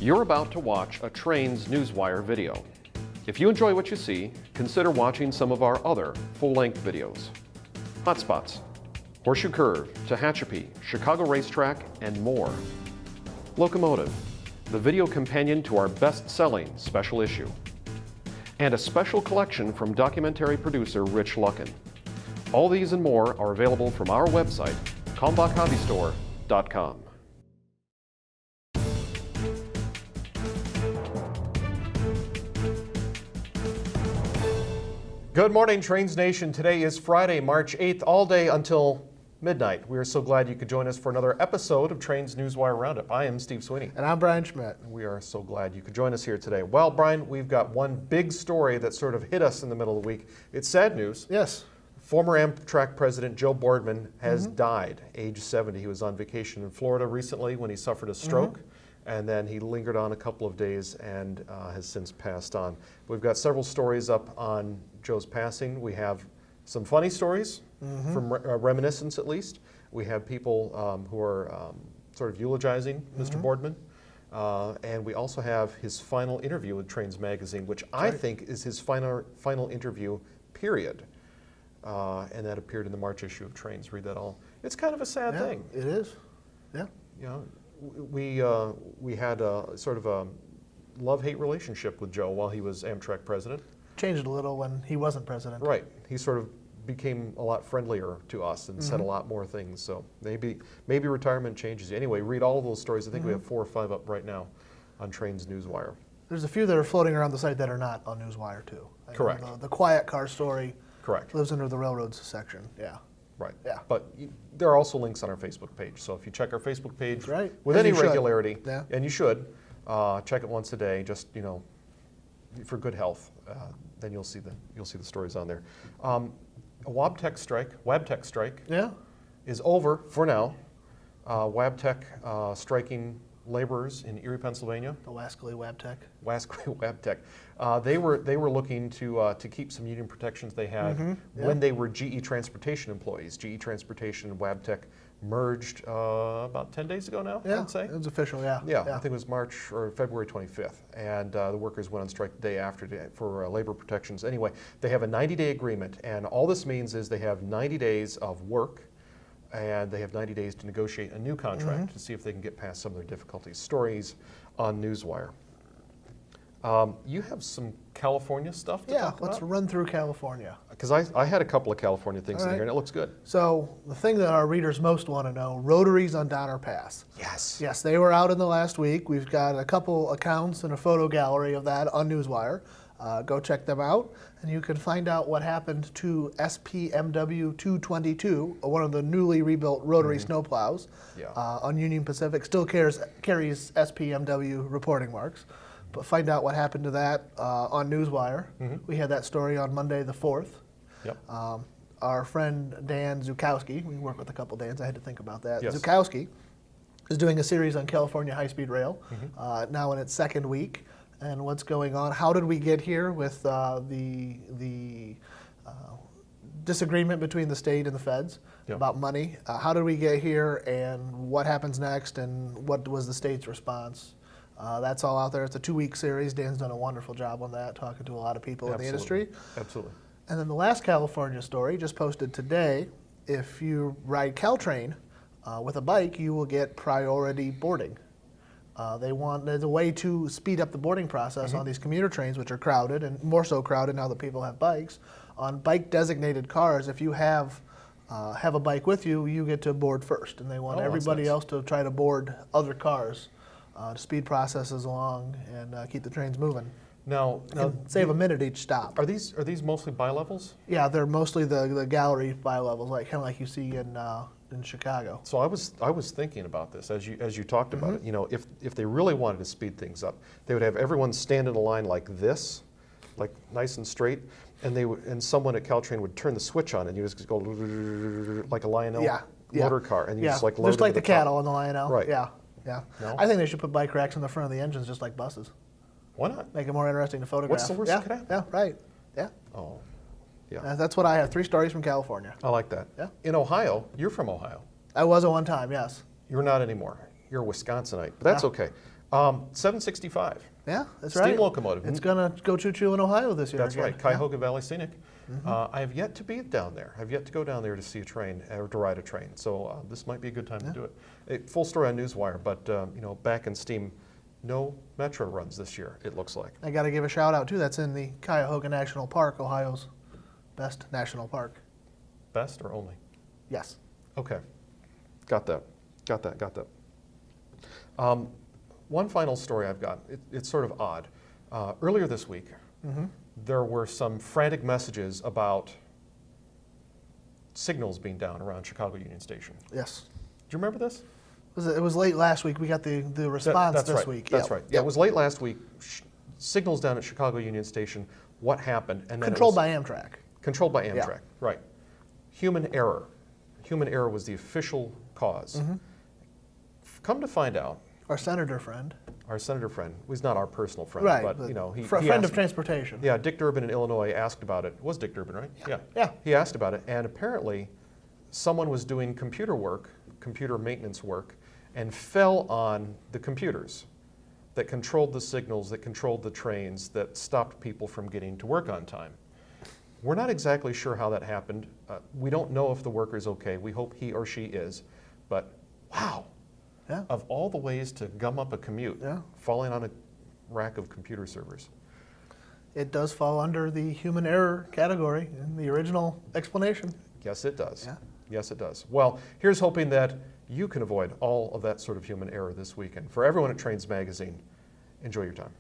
You're about to watch a Trains Newswire video. If you enjoy what you see, consider watching some of our other full-length videos. Hotspots, Horseshoe Curve, Tehachapi, Chicago Racetrack, and more. Locomotive, the video companion to our best-selling special issue. And a special collection from documentary producer Rich Luckin. All these and more are available from our website, kalmbachhobbystore.com. Good morning, Trains Nation. Today is Friday, March 8th, all day until midnight. We are so glad you could join us for another episode of Trains Newswire Roundup. I am Steve Sweeney. And I'm Brian Schmidt. We are so glad you could join us here today. Well, Brian, we've got one big story that sort of hit us in the middle of the week. It's sad news. Yes. Former Amtrak President Joe Boardman has died, age 70. He was on vacation in Florida recently when he suffered a stroke. And then he lingered on a couple of days and has since passed on. We've got several stories up on Joe's passing. We have some funny stories from reminiscence, at least. We have people who are sort of eulogizing Mr. Boardman. And we also have his final interview with Trains Magazine, which I think is his final interview, period. And that appeared in the March issue of Trains. Read that all. It's kind of a sad thing. It is. Yeah. You know, we had a sort of a love-hate relationship with Joe while he was Amtrak president. Changed a little when he wasn't president. Right. He sort of became a lot friendlier to us and said a lot more things. So maybe retirement changes you. Anyway, read all of those stories. I think we have 4 or 5 up right now on Trains Newswire. There's a few that are floating around the site that are not on Newswire, too. Correct. The quiet car story. Correct. Lives under the railroads section. Yeah. Right. Yeah. But there are also links on our Facebook page. So if you check our Facebook page with As any you regularity, yeah. and you should, check it once a day, just, you know, for good health, then you'll see the stories on there. A Wabtec strike is over for now. Wabtec striking laborers in Erie, Pennsylvania. The Wascally Wabtec. Wascally Wabtec. They were looking to keep some union protections they had when they were GE Transportation employees. GE Transportation and Wabtec merged about 10 days ago now, I'd say. It was official, yeah. Yeah, I think it was March or February 25th. And the workers went on strike the day after for labor protections. Anyway, they have a 90-day agreement, and all this means is they have 90 days of work, and they have 90 days to negotiate a new contract to see if they can get past some of their difficulties. Stories on Newswire. You have some California stuff to talk about? Let's run through California. Because I had a couple of California things in here, and it looks good. So the thing that our readers most want to know, rotaries on Donner Pass. Yes. Yes, they were out in the last week. We've got a couple accounts and a photo gallery of that on Newswire. Go check them out, and you can find out what happened to SPMW 222, one of the newly rebuilt rotary snowplows on Union Pacific. Still carries SPMW reporting marks, but find out what happened to that on Newswire. We had that story on Monday the 4th. Yep. Our friend Dan Zukowski, we work with a couple Dans, I had to think about that. Yes. Zukowski is doing a series on California high-speed rail, now in its 2nd week. And what's going on? How did we get here with the disagreement between the state and the feds about money? How did we get here, and what happens next, and what was the state's response? That's all out there. It's a 2-week series. Dan's done a wonderful job on that, talking to a lot of people in the industry. Absolutely. And then the last California story, just posted today, if you ride Caltrain with a bike, you will get priority boarding. There's a way to speed up the boarding process on these commuter trains, which are crowded, and more so crowded now that people have bikes. On bike-designated cars, if you have a bike with you, you get to board first, and they want everybody else to try to board other cars to speed processes along and keep the trains moving. Now save a minute each stop. Are these mostly bilevels? Yeah, they're mostly the gallery bilevels, kind of like you see in Chicago. So I was thinking about this as you talked about it. You know, if they really wanted to speed things up, they would have everyone stand in a line like this, like nice and straight, and someone at Caltrain would turn the switch on, and you just go like a Lionel motor car, and you just like load just like the cattle top. on the Lionel. Right. Yeah. No? I think they should put bike racks in the front of the engines, just like buses. Why not? Make it more interesting to photograph. What's the worst that could happen? Yeah. Right. Yeah. Oh. Yeah. That's what I have. 3 stories from California. I like that. Yeah. In Ohio, you're from Ohio. I was at one time, yes. You're not anymore. You're a Wisconsinite, but that's okay. 765. Yeah, that's Steam right. locomotive. It's going to go choo-choo in Ohio this year That's again. right, Cuyahoga Valley Scenic. I have yet to be down there. I've yet to go down there to see a train or to ride a train. So this might be a good time to do it. Full story on Newswire, but back in steam, no metro runs this year, it looks like. I got to give a shout out too. That's in the Cuyahoga National Park, Ohio's best national park. Best or only? Yes. Okay, got that. One final story I've got. It's sort of odd. Earlier this week, there were some frantic messages about signals being down around Chicago Union Station. Yes. Do you remember this? It was late last week. We got the response That's this right. week. That's right. Yeah, it was late last week. Signals down at Chicago Union Station. What happened? And then Controlled by Amtrak. Controlled by Amtrak. Yeah. Right. Human error. Human error was the official cause. Come to find out, Our senator friend. our senator friend was not our personal friend, Right. but he friend asked, of transportation. Yeah, Dick Durbin in Illinois asked about it. It was Dick Durbin, right? Yeah. He asked about it, and apparently someone was doing computer work, computer maintenance work, and fell on the computers that controlled the signals, that controlled the trains, that stopped people from getting to work on time. We're not exactly sure how that happened. We don't know if the worker's okay. We hope he or she is. But wow, Yeah. of all the ways to gum up a commute, Yeah. falling on a rack of computer servers. It does fall under the human error category in the original explanation. Yes, it does. Yeah. Yes, it does. Well, here's hoping that you can avoid all of that sort of human error this weekend. For everyone at Trains Magazine, enjoy your time.